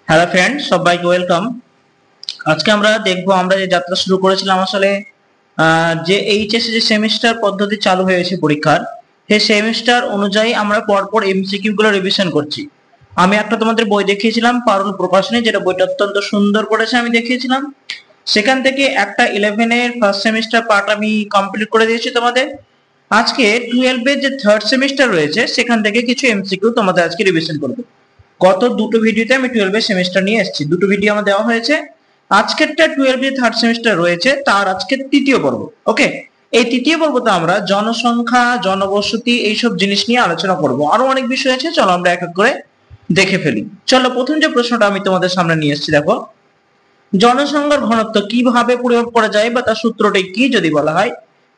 Hello friend, সবাইকে welcome. আজকে আমরা দেখবো আমরা যে যাত্রা শুরু করেছিলাম আসলে যে এইচএসসি যে সেমিস্টার পদ্ধতি চালু হয়েছে পরীক্ষার, সেই সেমিস্টার অনুযায়ী আমরা পরপর এমসিকিউ গুলো রিভিশন করছি। আমি একটা তোমাদের বই দেখিয়েছিলাম পারুল প্রকাশনী, যেটা বইটা অত্যন্ত সুন্দর করেছে, আমি দেখিয়েছিলাম। সেখান থেকে একটা 11 এর ফার্স্ট সেমিস্টার পার্ট আমি কমপ্লিট করে দিয়েছি তোমাদের। আজকে 12 এর যে থার্ড সেমিস্টার রয়েছে সেখান থেকে কিছু এমসিকিউ তোমাদের আজকে রিভিশন করবো। গত দুটো ভিডিওতে আমি 12 এর সেমিস্টার নিয়ে এসেছি, দুটো ভিডিও আমার দেওয়া হয়েছে। আজকেরটা 12 এর থার্ড সেমিস্টার রয়েছে, তার আজকে তৃতীয় পর্ব। ওকে, এই তৃতীয় পর্বতে আমরা জনসংখ্যা, জনবসতি এইসব জিনিস নিয়ে আলোচনা করব। আরো অনেক বিষয় আছে, চলো আমরা এক এক করে দেখে ফেলি। চলো, প্রথম যে প্রশ্নটা আমি তোমাদের সামনে নিয়ে এসেছি, দেখো, জনসংখ্যার ঘনত্ব কিভাবে পরিমাপ করা যায় বা তার সূত্রটি কি যদি বলা হয়,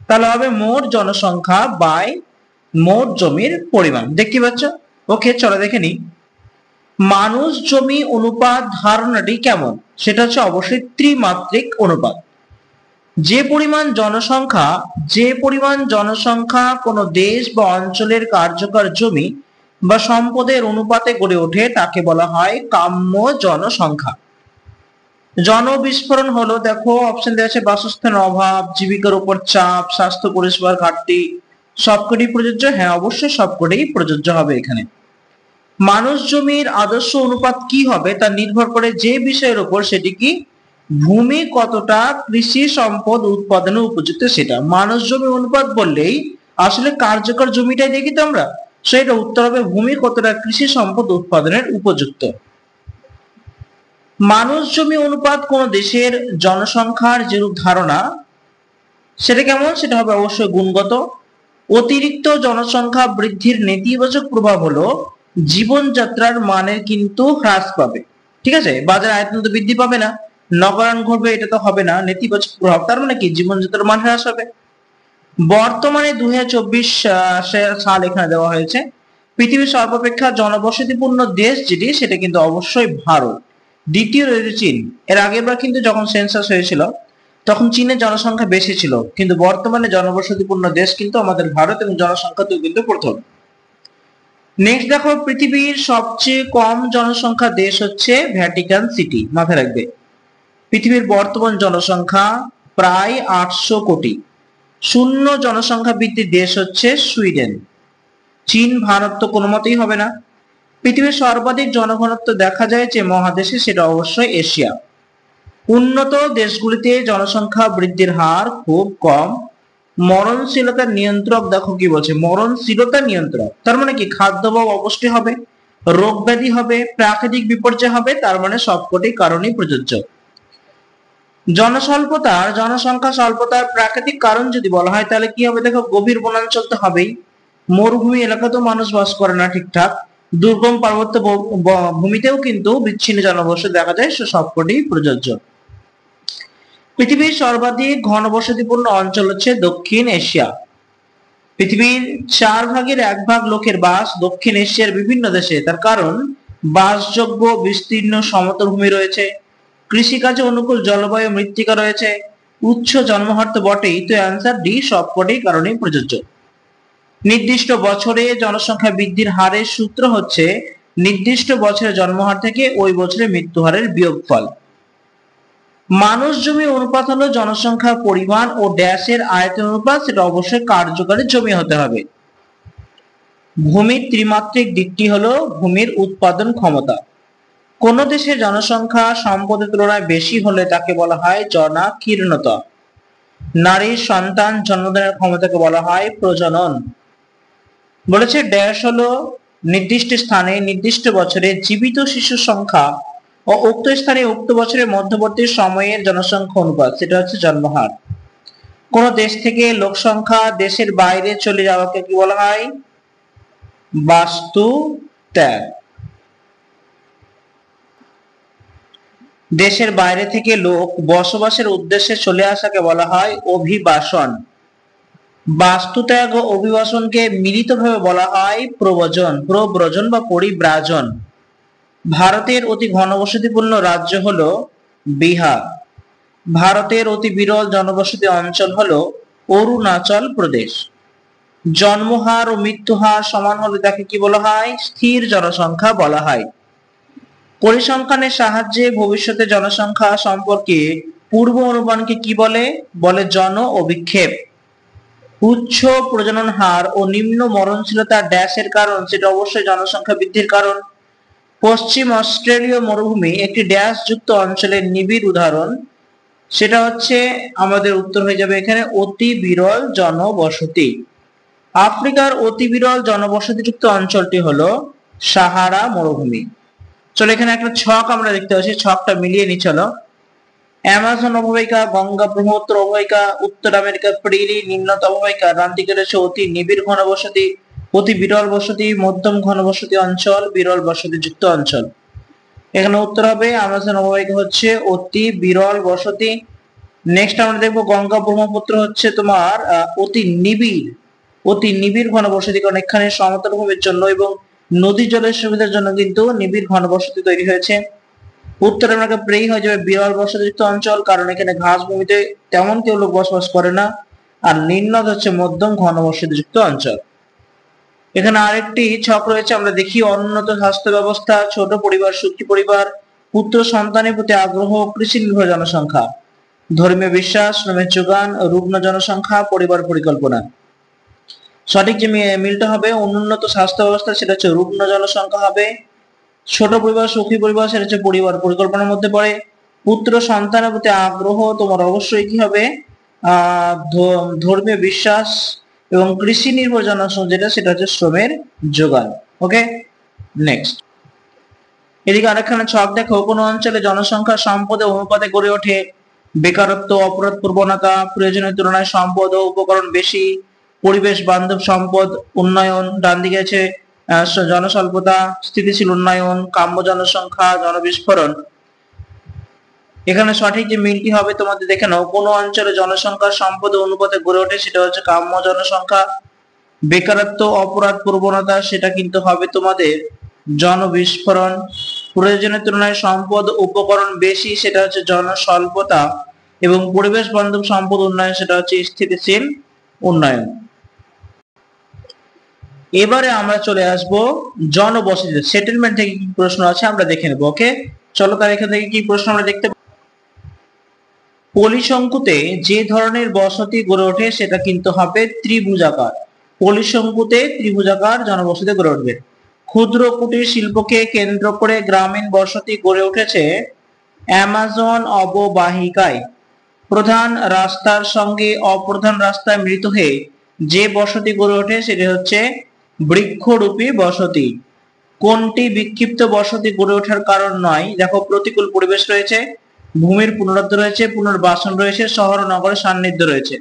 তাহলে হবে মোট জনসংখ্যা বাই মোট জমির পরিমাণ। দেখতে পাচ্ছ? ওকে, চলো দেখে নিই। মানুষ জমি অনুপাত ধারণাটি কেমন, সেটা হচ্ছে অবশ্যই ত্রিমাত্রিক অনুপাত। যে পরিমাণ জনসংখ্যা কোনো দেশ বা অঞ্চলের কার্যকর জমি বা সম্পদের অনুপাতে গড়ে ওঠে তাকে বলা হয় কাম্য জনসংখ্যা। জনবিস্ফোরণ হলো, দেখো অপশন দেওয়া আছে, বাসস্থানের অভাব, জীবিকার উপর চাপ, স্বাস্থ্য পরিষেবার ঘাটতি। সবকটি প্রযোজ্য? হ্যাঁ, অবশ্যই সবকটি প্রযোজ্য হবে এখানে। মানুষ জমির আদর্শ অনুপাত কি হবে তা নির্ভর করে যে বিষয়ের উপর, সেটি কি, ভূমি কতটা কৃষি সম্পদ উৎপাদনের উপযুক্ত সেটা। মানুষ জমি অনুপাত বললেই আসলে কার্যকর জমিটাই দেখি তো আমরা, সেটা উত্তর হবে ভূমি কতটা কৃষি সম্পদ উৎপাদনের উপযুক্ত। মানুষ জমি অনুপাত কোন দেশের জনসংখ্যার যেরূপ ধারণা, সেটা কেমন, সেটা হবে অবশ্যই গুণগত। অতিরিক্ত জনসংখ্যা বৃদ্ধির নেতিবাচক প্রভাব হলো জীবনযাত্রার মানের কিন্তু হ্রাস পাবে। ঠিক আছে, বাজার আয়তন তো বৃদ্ধি পাবে না, নগরায়ণ ঘটবে, এটা তো হবে না। নেতিবাচক প্রভাব তার মানে কি, জীবনযাত্রার মান হ্রাস হবে। বর্তমানে 2024 সাল এখানে দেওয়া হয়েছে। পৃথিবীর সর্বাপেক্ষা জনবসতিপূর্ণ দেশ যেটি, সেটা কিন্তু অবশ্যই ভারত। দ্বিতীয় রয়েছে চীন। এর আগের বার কিন্তু যখন সেন্সাস হয়েছিল তখন চীনের জনসংখ্যা বেশি ছিল, কিন্তু বর্তমানে জনবসতিপূর্ণ দেশ কিন্তু আমাদের ভারত, এবং জনসংখ্যাতেও কিন্তু প্রথম। নেক্সট দেখো, পৃথিবীর সবচেয়ে কম জনসংখ্যা দেশ হচ্ছে ভ্যাটিকান সিটি। মাথায় রাখবে, পৃথিবীর বর্তমান জনসংখ্যা প্রায় 800 কোটি। শূন্য জনসংখ্যা বৃদ্ধির দেশ হচ্ছে সুইডেন। চীন, ভারত তো কোনো মতেই হবে না। পৃথিবীর সর্বাধিক জনঘনত্ব দেখা যায় যে মহাদেশে, সেটা অবশ্যই এশিয়া। উন্নত দেশগুলিতে জনসংখ্যা বৃদ্ধির হার খুব কম। মরণশীলতার নিয়ন্ত্রক, দেখো কি বলছে, মরণশীলতা নিয়ন্ত্রক তার মানে কি, খাদ্যাভাব অবশ্যই হবে, রোগ ব্যাধি হবে, প্রাকৃতিক বিপর্যয় হবে, তার মানে সবকটি কারণই প্রযোজ্য। জনসংখ্যা স্বল্পতার প্রাকৃতিক কারণ যদি বলা হয় তাহলে কি হবে, দেখো, গভীর বনাঞ্চল তো হবেই, মরুভূমি এলাকাতেও মানুষ বাস করে না ঠিকঠাক, দুর্গম পার্বত্য ভূমিতেও কিন্তু বিচ্ছিন্ন জনবসতি দেখা যায়, সবকটি প্রযোজ্য। পৃথিবীর সর্বাধিক ঘনবসতিপূর্ণ অঞ্চল হচ্ছে দক্ষিণ এশিয়া। পৃথিবীর 1/4 লোকের বাস দক্ষিণ এশিয়ার বিভিন্ন দেশে। তার কারণ, বাসযোগ্য বিস্তীর্ণ সমতল ভূমি রয়েছে, কৃষিকাজে অনুকূল জলবায়ু, মৃত্তিকা রয়েছে, উচ্চ জন্মহার তো বটেই, তো অ্যান্সার ডি, সবকটি কারণেই প্রযোজ্য। নির্দিষ্ট বছরে জনসংখ্যা বৃদ্ধির হারের সূত্র হচ্ছে নির্দিষ্ট বছরে জন্মহার থেকে ওই বছরে মৃত্যু হারের বিয়োগফল। মানুষ জমি অনুপাত হলো জনসংখ্যার পরিমাণ ও ড্যাশের আয়তন অনুপাত, সেটা অবশ্যই কার্যকরী জমি হতে হবে। ভূমির ত্রিমাত্রিক দিকটি হলো ভূমির উৎপাদন ক্ষমতা। কোন দেশের জনসংখ্যা সম্পদের তুলনায় বেশি হলে তাকে বলা হয় জনাকীর্ণতা। নারীর সন্তান জন্মদানের ক্ষমতাকে বলা হয় প্রজনন। বলেছে ড্যাশ হলো নির্দিষ্ট স্থানে নির্দিষ্ট বছরে জীবিত শিশুর সংখ্যা ও উক্ত স্থানে উক্ত বছরের মধ্যবর্তী সময়ের জনসংখ্যা অনুপাত, সেটা হচ্ছে জন্মহার। কোন দেশ থেকে লোক সংখ্যা দেশের বাইরে চলে যাওয়াকে কি বলা হয়, বাস্তু ত্যাগ। দেশের বাইরে থেকে লোক বসবাসের উদ্দেশ্যে চলে আসাকে বলা হয় অভিবাসন। বাস্তুত্যাগ ও অভিবাসনকে মিলিতভাবে বলা হয় প্রব্রজন বা পরিব্রাজন। ভারতের অতি ঘনবসতিপূর্ণ রাজ্য হলো বিহার। ভারতের অতি বিরল জনবসতি অঞ্চল হলো অরুণাচল প্রদেশ। জন্মহার ও মৃত্যুহার সমান হলে তাকে কি বলা হয়, স্থির জনসংখ্যা বলা হয়। পরিসংখ্যানের সাহায্যে ভবিষ্যতে জনসংখ্যা সম্পর্কে পূর্ব অনুমানকে কি বলে? বলে জন অভিক্ষেপ। উচ্চ প্রজনন হার ও নিম্ন মরণশীলতা ড্যাশের কারণ, সেটা অবশ্যই জনসংখ্যা বৃদ্ধির কারণ। পশ্চিম অস্ট্রেলীয় মরুভূমি একটি ড্যাশ যুক্ত অঞ্চলের নিবিড় উদাহরণ, সেটা হচ্ছে আমাদের উত্তর হয়ে যাবে এখানে অতি বিরল জনবসতি। আফ্রিকার অতি বিরল জনবসতিযুক্ত অঞ্চলটি হলো সাহারা মরুভূমি। চলো এখানে একটা ছক আমরা দেখতে পাচ্ছি, ছকটা মিলিয়ে নি চলো। অ্যামাজন অববাহিকা, গঙ্গা ব্রহ্মপুত্র অববাহিকা, উত্তর আমেরিকা প্রেরি, নিম্নত অববাহিকা, ডান দিকে রয়েছে অতি নিবিড় ঘনবসতি, অতি বিরল বসতি, মধ্যম ঘনবসতি অঞ্চল, বিরল বসতি যুক্ত অঞ্চল। এখানে উত্তর হবে অ্যামাজন অববাহিকা হচ্ছে অতি বিরল বসতি। নেক্সট আমরা দেখবো গঙ্গা ব্রহ্মপুত্র হচ্ছে তোমার অতি নিবিড় ঘনবসতি, কারণ এখানে সমতল ভূমির জন্য এবং নদী জলের সুবিধার জন্য কিন্তু নিবিড় ঘনবসতি তৈরি হয়েছে। উত্তর আমেরিকা প্রেই হয়ে যাবে বিরল বসতিযুক্ত অঞ্চল, কারণ এখানে ঘাস ভূমিতে তেমন কেউ লোক বসবাস করে না। আর নিম্নত হচ্ছে মধ্যম ঘনবসতিযুক্ত অঞ্চল। এখানে আরেকটি ছক রয়েছে, আমরা দেখি অনুন্নত স্বাস্থ্য ব্যবস্থা, ছোট পরিবার, সুখী পরিবার, পুত্র সন্তানের প্রতি আগ্রহ, কৃষি নির্ভর জনসংখ্যা, ধর্মীয় বিশ্বাস, শ্রমের যোগান, রুগ্ন জনসংখ্যা, পরিবার পরিকল্পনা। সঠিক যে মিলটা হবে অনুন্নত স্বাস্থ্য ব্যবস্থা, সেটা হচ্ছে রুগ্ন জনসংখ্যা হবে। ছোট পরিবার, সুখী পরিবার, সেটা হচ্ছে পরিবার পরিকল্পনার মধ্যে পড়ে। পুত্র সন্তানের প্রতি আগ্রহ তোমার অবশ্যই কি হবে? ধর্মীয় বিশ্বাস এবং কৃষি নির্ভর জনসংখ্যা যেটা, সেটা হচ্ছে শ্রমের যোগান। ওকে, নেক্সট। এদিকে আরেকখানে ছক দেখো, কোন অঞ্চলে জনসংখ্যা সম্পদের অনুপাতে গড়ে ওঠে? বেকারত্ব, অপরাধ প্রবণতা, প্রয়োজনের তুলনায় সম্পদ ও উপকরণ বেশি, পরিবেশ বান্ধব সম্পদ উন্নয়ন, ডান দিকে আছে জনস্বল্পতা, স্থিতিশীল উন্নয়ন, কাম্য জনসংখ্যা, জনবিস্ফোরণ। এখানে সঠিক যে মিলটি হবে তোমাদের দেখে নাও, কোন অঞ্চলে জনসংখ্যা সম্পদ ও অনুপাতে গড়ে ওঠে, সেটা হচ্ছে কাম্য জনসংখ্যা। বেকারত্ব, অপরাধ প্রবণতা, সেটা কিন্তু হবে তোমাদের জনবিস্ফোরণ। প্রয়োজনের তুলনায় সম্পদ উপকরণ বেশি, সেটা হচ্ছে জনস্বল্পতা। এবং পরিবেশ বান্ধব সম্পদ উন্নয়ন, সেটা হচ্ছে স্থিতিশীল উন্নয়ন। এবারে আমরা চলে আসব জনবসতি সেটেলমেন্ট থেকে কি প্রশ্ন আছে আমরা দেখে নেব। ওকে, চলো তার এখান থেকে কি প্রশ্ন আমরা দেখতে। পলিশঙ্কুতে যে ধরনের বসতি গড়ে ওঠে সেটা কিন্তু হবে ত্রিভুজাকার। পলিশঙ্কুতে ত্রিভুজাকার জনবসতি গড়ে উঠবে। ক্ষুদ্র কুটির শিল্পকে কেন্দ্র করে গ্রামীণ বসতি গড়ে উঠেছে অ্যামাজন অববাহিকায়। প্রধান রাস্তার সঙ্গে অপ্রধান রাস্তায় মিলিত হয়ে যে বসতি গড়ে ওঠে সেটি হচ্ছে বৃক্ষরূপী বসতি। কোনটি বিক্ষিপ্ত বসতি গড়ে ওঠার কারণ নয়? দেখো, প্রতিকূল পরিবেশ রয়েছে, ভূমির পুনরুদ্ধার রয়েছে, পুনর্বাসন রয়েছে, শহর ও নগরের সান্নিধ্য রয়েছে।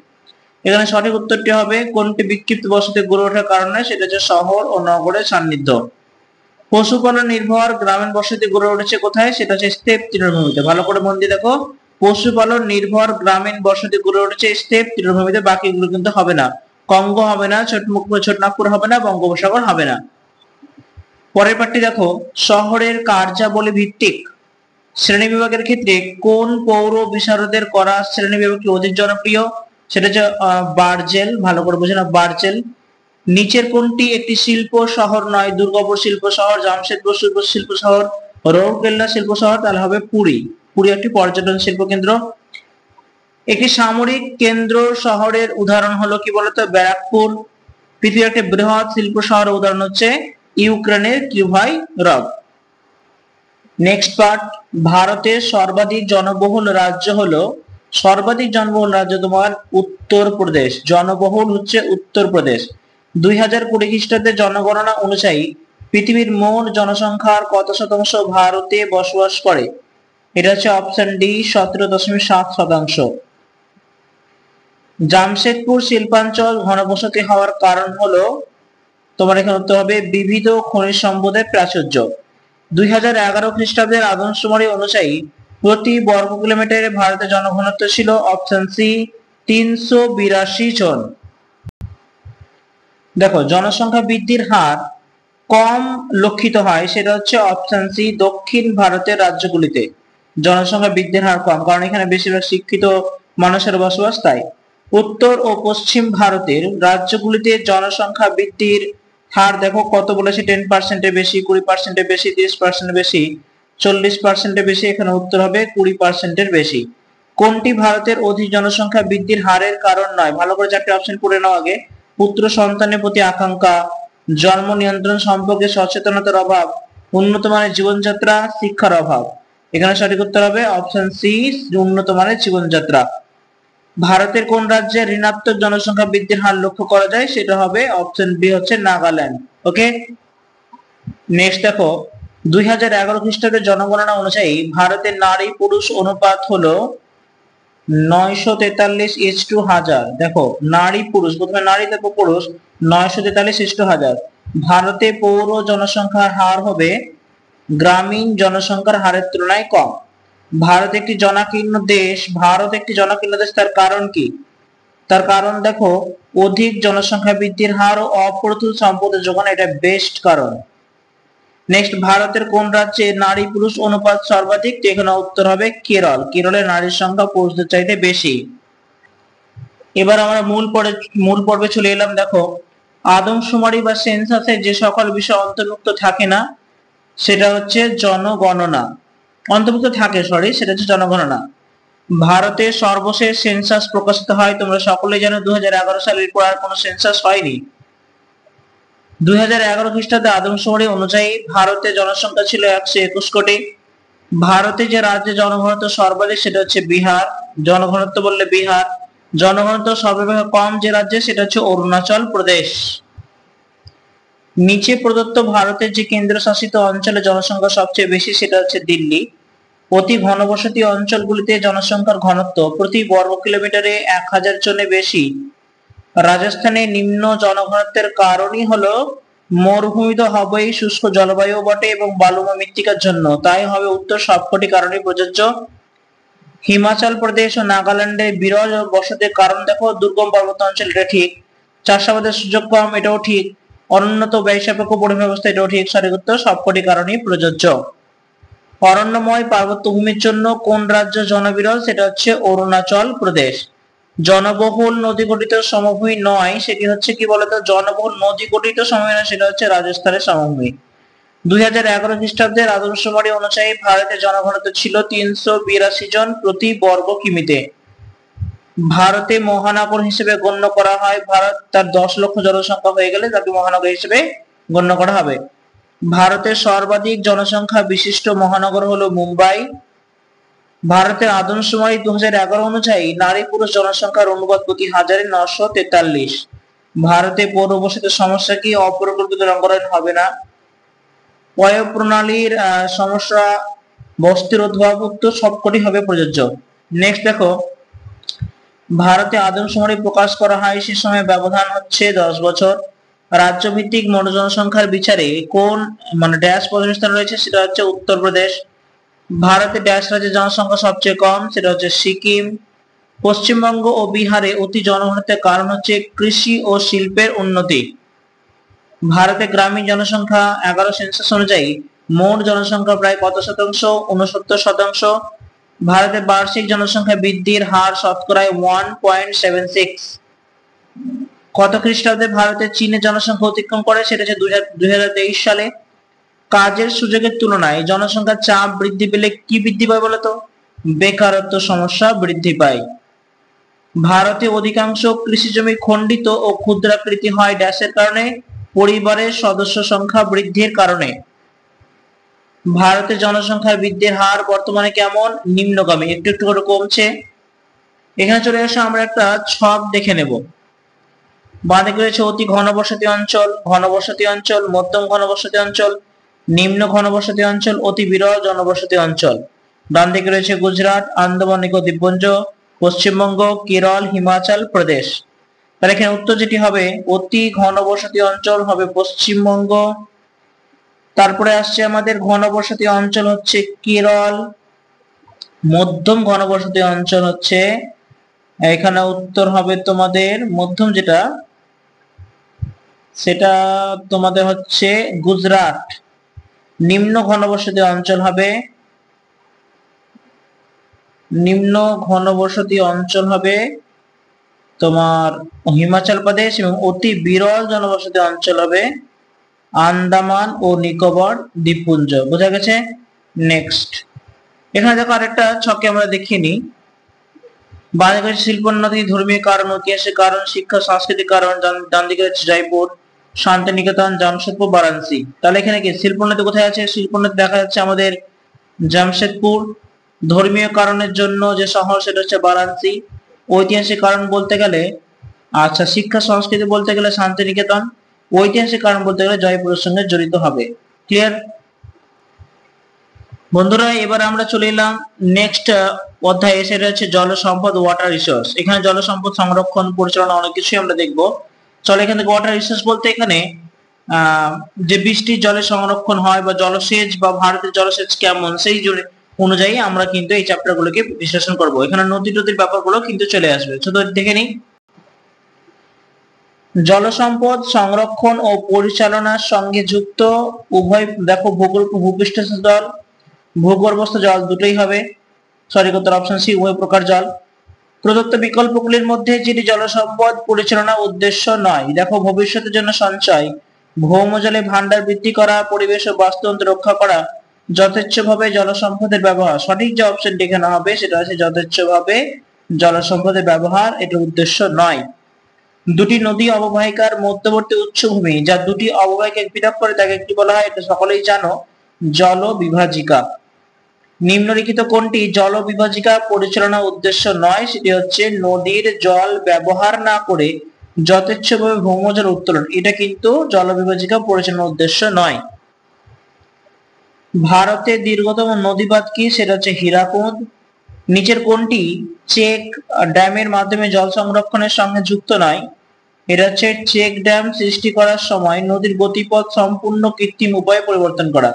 এখানে সঠিক উত্তরটি হবে কোনটি বিক্ষিপ্ত বসতি গড়ে ওঠার কারণ নয়, সেটা হচ্ছে শহর ও নগরের সান্নিধ্য। পশুপালন নির্ভর গ্রামীণ বসতি গড়ে উঠেছে কোথায়? সেটা হচ্ছে স্টেপ তৃণভূমিতে। ভালো করে মন দিয়ে দেখো, পশুপালন নির্ভর গ্রামীণ বসতি গড়ে উঠেছে স্টেপ তৃণভূমিতে, বাকিগুলো কিন্তু হবে না। কঙ্গো হবে না, ছোটনাগপুর হবে না, বঙ্গোপসাগর হবে না। পরের পাঠটি দেখো, শহরের কার্যাবলী ভিত্তিক শ্রেণী বিভাগের ক্ষেত্রে কোন পৌর বিশারদের করা শ্রেণী বিভাগটি অধিক জনপ্রিয়? সেটা হচ্ছে বার্জেল। ভালো করে বোঝেন, বার্জেল। নিচের কোনটি একটি শিল্প শহর নয়? দুর্গাপুর শিল্প শহর, জামশেদপুর শিল্প শহর, রৌরকেল্লা শিল্প শহর। তাহলে হবে পুরী। পুরী একটি পর্যটন শিল্প কেন্দ্র। একটি সামরিক কেন্দ্র শহরের উদাহরণ হলো কি বলতো? ব্যারাকপুর। পৃথিবীর একটি বৃহৎ শিল্প শহরের উদাহরণ হচ্ছে ইউক্রেনের কিভাই রগ। নেক্সট পার্ট, ভারতের সর্বাধিক জনবহুল রাজ্য হলো, সর্বাধিক জনবহুল রাজ্য তোমার উত্তরপ্রদেশ। জনবহুল হচ্ছে উত্তরপ্রদেশ। 2020 খ্রিস্টাব্দে জনগণনা অনুযায়ী পৃথিবীর মোট জনসংখ্যার কত শতাংশ ভারতে বসবাস করে? এটা হচ্ছে অপশন ডি, 17.7%। জামশেদপুর শিল্পাঞ্চল ঘনবসতি হওয়ার কারণ হলো, তোমার এখানে উত্তর হবে বিবিধ খনিজ সম্পদের প্রাচুর্য। 2011 খ্রিস্টাব্দের আদমশুমারি অনুযায়ী প্রতি বর্গ কিলোমিটারে ভারতের জনঘনত্ব ছিল অপশন সি 382 জন। দেখো, জনসংখ্যা বৃদ্ধির হার কম লক্ষিত হয়, সেটা হচ্ছে অপশন সি দক্ষিণ ভারতের রাজ্যগুলিতে জনসংখ্যা বৃদ্ধির হার কম, কারণ এখানে বেশিরভাগ শিক্ষিত মানুষের বসবাস। তাই উত্তর ও পশ্চিম ভারতের রাজ্যগুলিতে জনসংখ্যা বৃদ্ধির হার দেখো কত বলেছে, 10% বেশি, 20% বেশি, 30% বেশি। 40%-এর বেশি, এখানে উত্তর হবে 20%-এর বেশি। কোনটি ভারতের অধিক জনসংখ্যা বৃদ্ধির হারের কারণ নয়? ভালো করে চারটি অপশন পড়ে নাও আগে। পুত্র সন্তানের প্রতি আকাঙ্ক্ষা, জন্ম নিয়ন্ত্রণ সম্পর্কে সচেতনতার অভাব, উন্নত মানের জীবনযাত্রা, শিক্ষার অভাব। এখানে সঠিক উত্তর হবে অপশন সি, উন্নত মানের জীবনযাত্রা। ভারতের কোন রাজ্যে ঋণাত্মক জনসংখ্যা বৃদ্ধির হার লক্ষ্য করা যায়? সেটা হবে অপশন বি, হচ্ছে নাগাল্যান্ড। ওকে, নেক্সট দেখো, 2011 খ্রিস্টাব্দের জনগণনা অনুযায়ী ভারতের নারী পুরুষ অনুপাত হলো 943:1000। দেখো, নারী পুরুষ, প্রথমে নারী তারপর পুরুষ, 943:1000। ভারতে পৌর জনসংখ্যার হার হবে গ্রামীণ জনসংখ্যার হারের তুলনায় কম। ভারত একটি জনাকীর্ণ দেশ, তার কারণ কি? তার কারণ দেখো, অধিক জনসংখ্যা বৃদ্ধির হার ও অপ্রতুল সম্পদের যোগান, এটা বেস্ট কারণ। নেক্সট, ভারতের কোন রাজ্যে নারী পুরুষ অনুপাত সর্বাধিক? এখানে উত্তর হবে কেরল। কেরলে নারীর সংখ্যা পুরুষদের চাইতে বেশি। এবার আমরা মূল পর্বে চলে এলাম। দেখো, আদমশুমারি বা সেন্সাসে যে সকল বিষয় অন্তর্ভুক্ত থাকে না সেটা হচ্ছে জনগণনা, অন্তর্ভুক্ত থাকে, সেটা হচ্ছে জনগণনা। ভারতের সর্বশেষ সেন্সাস প্রকাশিত হয়, তোমরা সকলেই জানো, 2011 সালের পর আর কোনো সেন্সাস হয়নি। 2011 খ্রিস্টাব্দে আদমশুমারি অনুযায়ী ভারতের জনসংখ্যা ছিল 121 কোটি। ভারতে যে রাজ্যে জনঘনত্ব সর্বাধিক সেটা হচ্ছে বিহার। জনঘনত্ব বললে বিহার। জনঘনত্ব সর্বাপেক্ষা কম যে রাজ্যে সেটা হচ্ছে অরুণাচল প্রদেশ। নিচে প্রদত্ত ভারতের যে কেন্দ্রশাসিত অঞ্চলে জনসংখ্যা সবচেয়ে বেশি সেটা হচ্ছে দিল্লি। অতি ঘনবসতি অঞ্চলগুলিতে জনসংখ্যার ঘনত্ব প্রতি বর্গ কিলোমিটারে 1000 জনের বেশি। রাজস্থানে নিম্ন জনঘনত্বের কারণই হলো মরুভূমি তো হবেই, শুষ্ক জলবায়ু বটে এবং বালুময় মৃত্তিকার জন্য, তাই হবে উত্তর সবকটি কারণে প্রযোজ্য। হিমাচল প্রদেশ ও নাগাল্যান্ডে বিরল বসতির কারণ দেখো, দুর্গম পার্বত্য অঞ্চল, এটা ঠিক। চাষাবাদের সুযোগ কম, এটাও ঠিক। অনুন্নত ব্যয় সাপেক্ষ পরিবহন ব্যবস্থা, এটাও ঠিক। সঠিক উত্তর সবকটি কারণেই প্রযোজ্য। অরণ্যময় পার্বত্য ভূমির জন্য কোন রাজ্য জনবিরল? সেটা হচ্ছে অরুণাচল প্রদেশ। জনবহুল নদী গঠিত সমভূমি নয়, সেটি হচ্ছে কি বলতো, জনবহুল নদী গঠিত সমভূমি নয়, সেটা হচ্ছে রাজস্থানের সমভূমি। 2011 খ্রিস্টাব্দের আদমশুমারি অনুযায়ী ভারতের জনঘনত্ব ছিল 382 জন প্রতি বর্গ কিমিতে। ভারতে মহানগর হিসেবে গণ্য করা হয়, ভারত তার 10 লক্ষ জনসংখ্যা হয়ে গেলে তাকে মহানগর হিসেবে গণ্য করা হবে। ভারতের সর্বাধিক জনসংখ্যা বিশিষ্ট মহানগর হলো মুম্বাই। ভারতের আদমশুমারি 2011 অনুযায়ী নারী পুরুষ জনসংখ্যার অনুপাত প্রতি হাজারে 943। ভারতে পৌরবসতির সমস্যা কি? অপরিকল্পিত রঙ্গরায়ন হবে না। পয় প্রণালীর সমস্যা, বস্তির উদ্ভব, উত্তর সবকটি হবে প্রযোজ্য। নেক্সট দেখো, ভারতে আদমশুমারি প্রকাশ করা হয় সে সময় ব্যবধান হচ্ছে 10 বছর। রাজ্য ভিত্তিক মোট জনসংখ্যার বিচারে কোন ড্যাশ প্রথম স্থানে রয়েছে? সেটা হচ্ছে উত্তরপ্রদেশ। ভারতে ড্যাশ রাজ্যের জনসংখ্যা সবচেয়ে কম? সেটা হচ্ছে সিকিম। পশ্চিমবঙ্গ ও বিহারে অতি জনঘনত্বের কারণ হচ্ছে কৃষি ও শিল্পের উন্নতি। ভারতে গ্রামীণ জনসংখ্যা 11 সেন্সাস অনুযায়ী মোট জনসংখ্যা প্রায় কত শতাংশ? 69%। ভারতের বার্ষিক জনসংখ্যা বৃদ্ধির হার শতকরায় 1.76। কত খ্রিস্টাব্দে ভারতের চীনের জনসংখ্যা অতিক্রম করে? সেটা হচ্ছে 2023 সালে। কাজের সুযোগের তুলনায় জনসংখ্যার চাপ বৃদ্ধি পেলে কি বৃদ্ধি পায় বলতো? বেকারত্ব সমস্যা বৃদ্ধি পায়। ভারতে অধিকাংশ কৃষি জমি খণ্ডিত ও ক্ষুদ্রাকৃতি হয় ড্যাশের কারণে? পরিবারের সদস্য সংখ্যা বৃদ্ধির কারণে। ভারতের জনসংখ্যার বৃদ্ধির হার বর্তমানে কেমন? নিম্নগামী, একটু একটু করে কমছে। এখানে চলে আসে আমরা একটা ছক দেখে নেব। বাঁদিকে রয়েছে অতি ঘনবসতি অঞ্চল, ঘনবসতি অঞ্চল, মধ্যম ঘনবসতি অঞ্চল, নিম্ন ঘনবসতি অঞ্চল, অতি বিরল জনবসতি অঞ্চল। ডান দিকে রয়েছে গুজরাট, আন্দামান নিকোবর দ্বীপপুঞ্জ, পশ্চিমবঙ্গ, কেরল, হিমাচল প্রদেশ। তাহলে এখানে উত্তর যেটি হবে, অতি ঘনবসতি অঞ্চল হবে পশ্চিমবঙ্গ। তারপরে আসছে আমাদের ঘনবসতি অঞ্চল হচ্ছে কেরল। মধ্যম ঘনবসতি অঞ্চল হচ্ছে, এখানে উত্তর হবে তোমাদের মধ্যম যেটা, সেটা তোমাদের হচ্ছে গুজরাট। নিম্ন ঘনবসতি অঞ্চল হবে, তোমার হিমাচল প্রদেশ, এবং অতি বিরল জনবসতি অঞ্চল হবে আন্দামান ও নিকোবর দ্বীপপুঞ্জ। বোঝা গেছে? নেক্সট এখানে দেখো আরেকটা ছকে আমরা দেখিয়ে নিই। বাংলাদেশের শিল্পোন্নতি, ধর্মীয় কারণ, ঐতিহাসিক কারণ, শিক্ষা সাংস্কৃতিক কারণ, ডান দিকে হচ্ছে জয়পুর, শান্তিনিকেতন, জামশেদপুর, বারাণসী। তাহলে এখানে কি শিল্পোন্নতি কোথায় আছে? শিল্পোন্নতি দেখা যাচ্ছে আমাদের জামশেদপুর। ধর্মীয় কারণের জন্য যে শহর সেটা হচ্ছে বারাণসী। ঐতিহাসিক কারণ বলতে গেলে আচ্ছা শিক্ষা সংস্কৃতি বলতে গেলে শান্তিনিকেতন। ঐতিহাসিক কারণ বলতে গেলে জয়পুরের সঙ্গে জড়িত হবে। ক্লিয়ার বন্ধুরা? এবার আমরা চলে এলাম নেক্সট অধ্যায়ে, সেটা হচ্ছে জল সম্পদ, ওয়াটার রিসোর্স। এখানে জল সম্পদ সংরক্ষণ, পরিচালনা অনেক কিছুই আমরা দেখবো। চলো এখান থেকে ওয়াটার রিসোর্স বলতে এখানে যে বৃষ্টির জলের সংরক্ষণ হয় বা জলসেচ বা ভারতের জলসেচ কেমন সেই অনুযায়ী আমরা কিন্তু এই চ্যাপ্টার গুলোকে বিশ্লেষণ করব। এখানে নদী নদীর ব্যাপারগুলো কিন্তু চলে আসবে। শুধু দেখে নিই। জল সম্পদ সংরক্ষণ ও পরিচালনার সঙ্গে যুক্ত উভয়, দেখো ভূপৃষ্ঠস্থ জল, ভূগর্ভস্থ জল দুটোই হবে। সঠিক উত্তর অপশন সি, উভয় প্রকার জল। প্রদত্ত বিকল্পগুলির মধ্যে যেটি জল সম্পদ পরিচালনা উদ্দেশ্য নয়, দেখো ভবিষ্যতের জন্য সঞ্চয়, ভৌমজলে ভান্ডার বৃদ্ধি করা, পরিবেশ ও বাস্তুতন্ত্র রক্ষা করা, যথেচ্ছভাবে জল সম্পদের ব্যবহার। সঠিক যে অপশনটি এখানে হবে সেটা হচ্ছে যথেচ্ছভাবে জল সম্পদের ব্যবহার, এটা উদ্দেশ্য নয়। দুটি নদী অববাহিকার মধ্যবর্তী উচ্চভূমি যা দুটি অববাহিকাকে পৃথক করে তাকে একটি বলা হয়, এটা সকলেই জানো, জল বিভাজিকা। নিম্নলিখিত কোনটি জল বিভাজিকা পরিচালনা উদ্দেশ্য নয়? সেটি হচ্ছে নদীর জল ব্যবহার না করে যথেচ্ছভাবে ভৌমজল উত্তোলন, এটা কিন্তু জল বিভাজিকা পরিচালনার উদ্দেশ্য নয়। ভারতের দীর্ঘতম নদীবাঁধ কি? সেটা হচ্ছে হীরাকুদ। নিচের কোনটি চেক ড্যামের মাধ্যমে জল সংরক্ষণের সঙ্গে যুক্ত নয়? এটা হচ্ছে চেক ড্যাম সৃষ্টি করার সময় নদীর গতিপথ সম্পূর্ণ কৃত্রিম উপায়ে পরিবর্তন করা।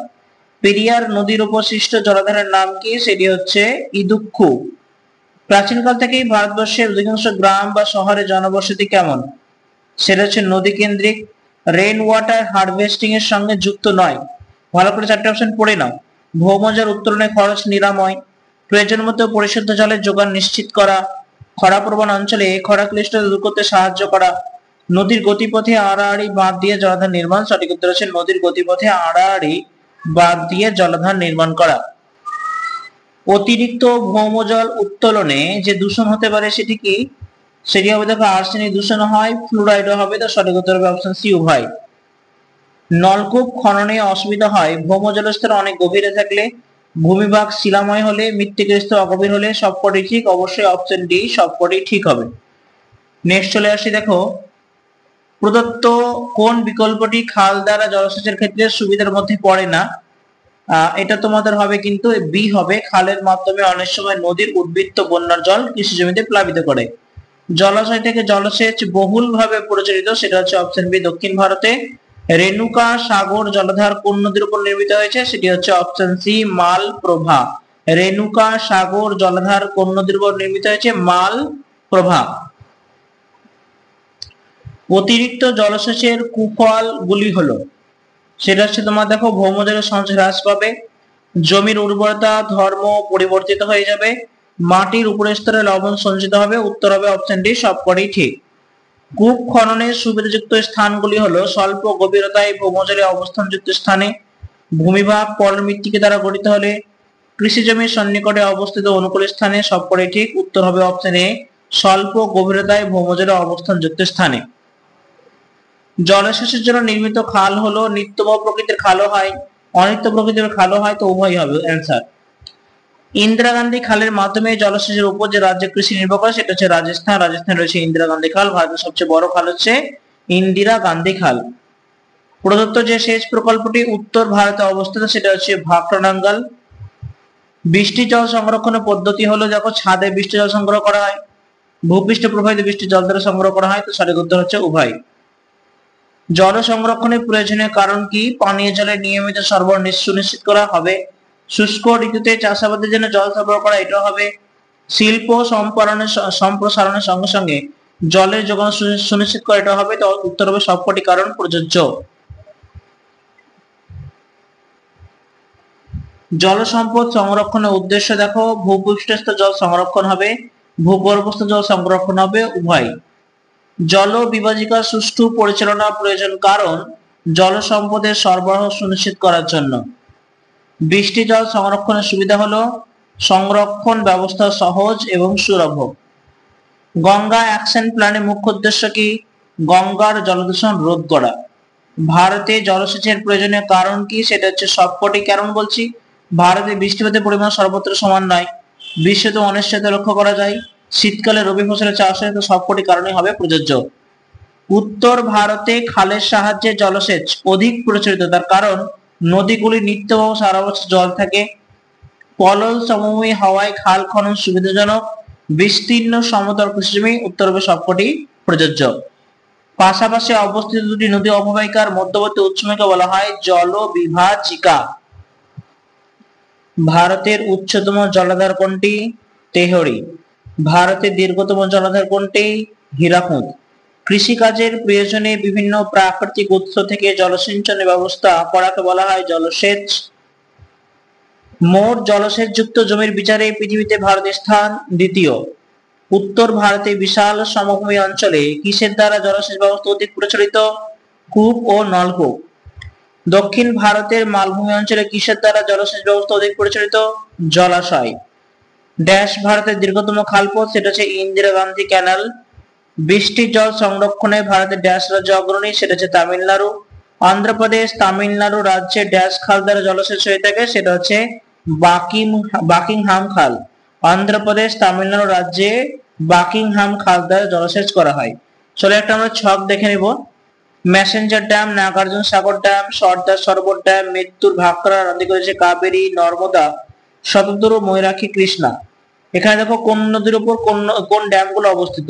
পেরিয়ার নদীর উপর সৃষ্ট জলাধারের নাম কি? সেটি হচ্ছে ইদুক্কু। প্রাচীনকাল থেকেই ভারতবর্ষের অধিকাংশ গ্রাম বা শহরে জনবসতি কেমন? সেটা হচ্ছে নদী কেন্দ্রিক। রেইন ওয়াটার হারভেস্টিং এর সঙ্গে যুক্ত নয়। ভালো করে চারটে অপশন পড়ে নাও। ভৌমজল উত্তোলনের খরচ নিরাময়, প্রয়োজন মতো পরিশুদ্ধ জলের যোগান নিশ্চিত করা, খরাপ্রবণ অঞ্চলে খরাক্লিষ্টতা দূর করতে সাহায্য করা, নদীর গতিপথে আড়াআড়ি বাঁধ দিয়ে জলাধার নির্মাণ। সঠিক উত্তর হচ্ছে নদীর গতিপথে আড়াআড়ি বাঁধ দিয়ে জলাধার নির্মাণ করা। অতিরিক্ত ভৌমজল উত্তোলনে যে দূষণ হতে পারে সেটি কি? সেটি হবে, দেখো আর্সেনিক দূষণ হয়, ফ্লুরাইডও হবে। তো সঠিক উত্তর হবে অপশন সি, উভয়। নলকূপ খননে অসুবিধা হয় ভৌমজলের স্তর অনেক গভীরে থাকলে, ভূমিভাগ শিলাময় হলে, মৃত্তিকার স্তর অগভীর হলে। সবকটি ঠিক, অবশ্যই অপশন ডি সবকটি ঠিক হবে। নেক্সট চলে আসি, দেখো প্রদত্ত কোন বিকল্পটি খাল দ্বারা জলসেচের ক্ষেত্রে সুবিধার মধ্যে পড়ে না? এটা তোমাদের হবে কিন্তু বি হবে, খালের মাধ্যমে অনেক সময় নদীর উদ্বৃত্ত বন্যার জল কৃষি জমিতে প্লাবিত করে। জলাশয় থেকে জলসেচ বহুল ভাবে প্রচলিত, সেটা হচ্ছে অপশন বি, দক্ষিণ ভারতে। রেণুকা সাগর জলাধার কোন নদীর উপর নির্মিত হয়েছে? সেটি হচ্ছে অপশন সি, মালপ্রভা। রেণুকা সাগর জলাধার কোন নদীর উপর নির্মিত হয়েছে? মালপ্রভা। অতিরিক্ত জলসেচের কুফল গুলি হলো, সেটা হচ্ছে তোমার দেখো ভৌমজলের সঞ্চয় হ্রাস পাবে, জমির উর্বরতা ধর্ম পরিবর্তিত হয়ে যাবে, মাটির উপরের স্তরে লবণ সঞ্চিত হবে। উত্তর হবে অপশন ডি সবকটি ঠিক। কূপ খননের সুবিধাযুক্ত স্থানগুলি হলো স্বল্প গভীরতায় ভৌমজলে অবস্থানযুক্ত স্থানে, ভূমিভাগ পলল মৃত্তিকা দ্বারা গঠিত হলে, কৃষি জমির সন্নিকটে অবস্থিত অনুকূল স্থানে। সবকটি ঠিক। উত্তর হবে অপশন এ স্বল্প গভীরতায় ভৌমজলে অবস্থানযুক্ত স্থানে। জলসেচের জন্য নির্মিত খাল হলো নিত্যবহ প্রকৃতির খালও হয়, অনিত্য প্রকৃতির খালও হয়। তো উভয় হবে অ্যান্সার। ইন্দিরা গান্ধী খালের মাধ্যমে জলসেচের উপর যে রাজ্য কৃষি নির্ভর করে সেটা হচ্ছে রাজস্থান। রাজস্থানে রয়েছে ইন্দিরা গান্ধী খাল। ভারতের সবচেয়ে বড় খাল হচ্ছে ইন্দিরা গান্ধী খাল। প্রদত্ত যে সেচ প্রকল্পটি উত্তর ভারতে অবস্থিত সেটা হচ্ছে ভাকরানাঙ্গল। বৃষ্টি জল সংরক্ষণের পদ্ধতি হলো, দেখো ছাদে বৃষ্টি জল সংগ্রহ করা হয়, ভূপৃষ্ঠ প্রবাহিত বৃষ্টি জল দ্বারা সংগ্রহ করা হয়। তো সঠিক উত্তর হচ্ছে উভয়। জল সংরক্ষণের প্রয়োজনীয় কারণ কি? পানীয় জলের নিয়মিত সরবরাহ সুনিশ্চিত করা হবে, শুষ্ক ঋতুতে চাষাবাদের জন্য জল সরবরাহ করা, এটা হবে। শিল্প সম্প্রসারণের সঙ্গে সঙ্গে জলের যোগান সুনিশ্চিত করা, এটা হবে। তো উত্তর হবে সবকটি কারণ প্রযোজ্য। জল সম্পদ সংরক্ষণের উদ্দেশ্য, দেখো ভূপৃষ্ঠস্থ জল সংরক্ষণ হবে, ভূগর্ভস্থ জল সংরক্ষণ হবে, উভয়। জল বিভাজিকার সুষ্ঠু পরিচালনা প্রয়োজন, কারণ জল সম্পদের সরবরাহ সুনিশ্চিত করার জন্য। বৃষ্টি জল সংরক্ষণের সুবিধা হলো সংরক্ষণ ব্যবস্থা সহজ এবং সুলভ। গঙ্গা অ্যাকশন প্ল্যানের মুখ্য উদ্দেশ্য কি? গঙ্গার জলদূষণ রোধ করা। ভারতে জলসেচের প্রয়োজনীয় কারণ কি? সেটা হচ্ছে সবকটি কারণ বলছি। ভারতে বৃষ্টিপাতের পরিমাণ সর্বত্র সমান নয়, বিশ্বতে অনিশ্চয়তা লক্ষ্য করা যায়, শীতকালে রবি ফসলের চাষের সবকটি কারণে হবে প্রযোজ্য। উত্তর ভারতে খালের সাহায্যে জলসেচ অধিক প্রচলিত, তার কারণ নদীগুলি নিত্যপ্রবাহ সারা বছর জল থাকে। পলল সমভূমি হওয়ায় খাল খনন সুবিধাজনক। বিস্তীর্ণ সমতল কৃষিজমি উত্তর-পূর্বে সবকটি প্রযোজ্য। পাশাপাশি অবস্থিত দুটি নদী অববাহিকার মধ্যবর্তী উৎসমকে বলা হয় জলবিভাজিকা। ভারতের উচ্চতম জলাধার কোনটি? তেহরি। ভারতের দীর্ঘতম জলাধার কোনটি? হীরাকুদ। কৃষিকাজের প্রয়োজনে বিভিন্ন প্রাকৃতিক উৎস থেকে জলসিঞ্চনের ব্যবস্থা করাকে বলা হয় জলসেচ। মোট জলসেচ যুক্ত জমির বিচারে পৃথিবীতে ভারতের স্থান দ্বিতীয়। উত্তর ভারতে বিশাল সমভূমি অঞ্চলে কিসের দ্বারা জলসেচ ব্যবস্থা অধিক প্রচলিত? কূপ ও নলকূপ। দক্ষিণ ভারতের মালভূমি অঞ্চলে কিসের দ্বারা জলসেচ ব্যবস্থা অধিক প্রচলিত? জলাশয়। ড্যাশ ভারতের দীর্ঘতম খালপথ? সেটা হচ্ছে ইন্দিরা গান্ধী ক্যানাল। বৃষ্টির জল সংরক্ষণে ভারতের ড্যাশ রাজ্য অগ্রণী? সেটা হচ্ছে তামিলনাড়ু। অন্ধ্রপ্রদেশ তামিলনাড়ু রাজ্যে ড্যাশ খাল দ্বারা জলসেচ হয়ে থাকে? সেটা হচ্ছে বাকিংহাম খাল। অন্ধ্রপ্রদেশ তামিলনাড়ু রাজ্যে বাকিংহাম খাল দ্বারা জলসেচ করা হয়। চলো একটা আমরা ছক দেখে নিব। মেসেঞ্জার ড্যাম, নাগার্জুন সাগর ড্যাম, সর্দার সরোবর ড্যাম, মৃত্যুর ভাকরা, নদী রয়েছে কাবেরী, নর্মদা, শতদ্রু, ময়ূরাক্ষী, কৃষ্ণা। এখানে দেখো কোন নদীর উপর কোন ড্যাম গুলো অবস্থিত।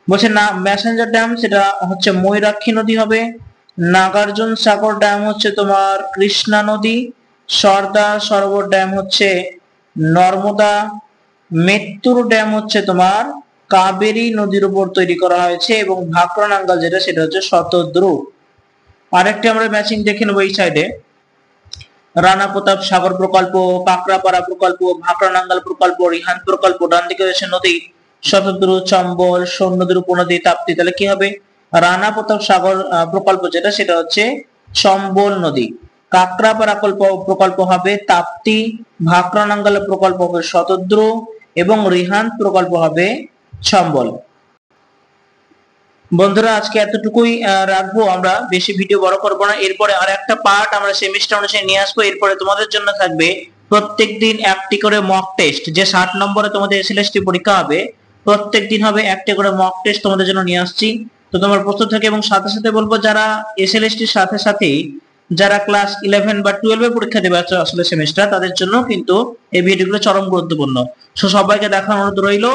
বলছে না মেসেঞ্জার ড্যাম সেটা হচ্ছে ময়ূরাক্ষী নদী হবে, নাগার্জুন সাগর ড্যাম হচ্ছে তোমার কৃষ্ণা নদী, সর্দার সরোবর ড্যাম হচ্ছে নর্মদা, মেত্তুর ড্যাম হচ্ছে তোমার কাবেরী নদীর উপর তৈরি করা হয়েছে এবং ভাকরা নাঙ্গাল যেটা সেটা হচ্ছে শতদ্রু। আরেকটি আমরা ম্যাচিং দেখে নেবো এই সাইডে। রানা প্রতাপ সাগর প্রকল্প, কাকড়াপাড়া প্রকল্প, ভাকরা নাঙ্গাল প্রকল্প, রিহান প্রকল্প। ডান দিকে রয়েছে নদী শতদ্রু, চম্বল, সৈন্যদ্রু, উপনদী, তাপ্তি। তাহলে কি হবে? রানা প্রতাপ সাগর প্রকল্প যেটা সেটা হচ্ছে চম্বল নদী। কাকড়াপাড়া প্রকল্প হবে তাপ্তি, ভাকরা নাঙ্গাল প্রকল্প হবে শতদ্রু এবং রিহান প্রকল্প হবে চম্বল। বন্ধুরা আজকে এতটুকুই রাখবো, আমরা বেশি ভিডিও বড় করবো না। এরপরে আর একটা পার্ট আমরা সেমিস্টার অনুসারে নিয়ে আসবো। এরপরে তোমাদের জন্য থাকবে প্রত্যেকদিন একটি করে মক টেস্ট। যে 60 নম্বরে তোমাদের এসএলএসটি পরীক্ষা হবে, প্রত্যেকদিন হবে একটি করে মক টেস্ট তোমাদের জন্য নিয়ে আসছি। তো তোমরা প্রস্তুত থাকো এবং সাথে সাথে বলবো যারা এসএলএসটির সাথে সাথেই যারা ক্লাস 11 বা 12 এ পরীক্ষা দেবে আসলে সেমিস্টার, তাদের জন্য কিন্তু এই ভিডিওগুলো চরম গুরুত্বপূর্ণ। সো সবাইকে দেখার অনুরোধ রইলো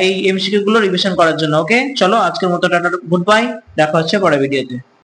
এই এমসিকিউ গুলো রিভিশন করার জন্য। ওকে, চলো আজকের মতো টাটা, গুড বাই, দেখা হচ্ছে পরের ভিডিওতে।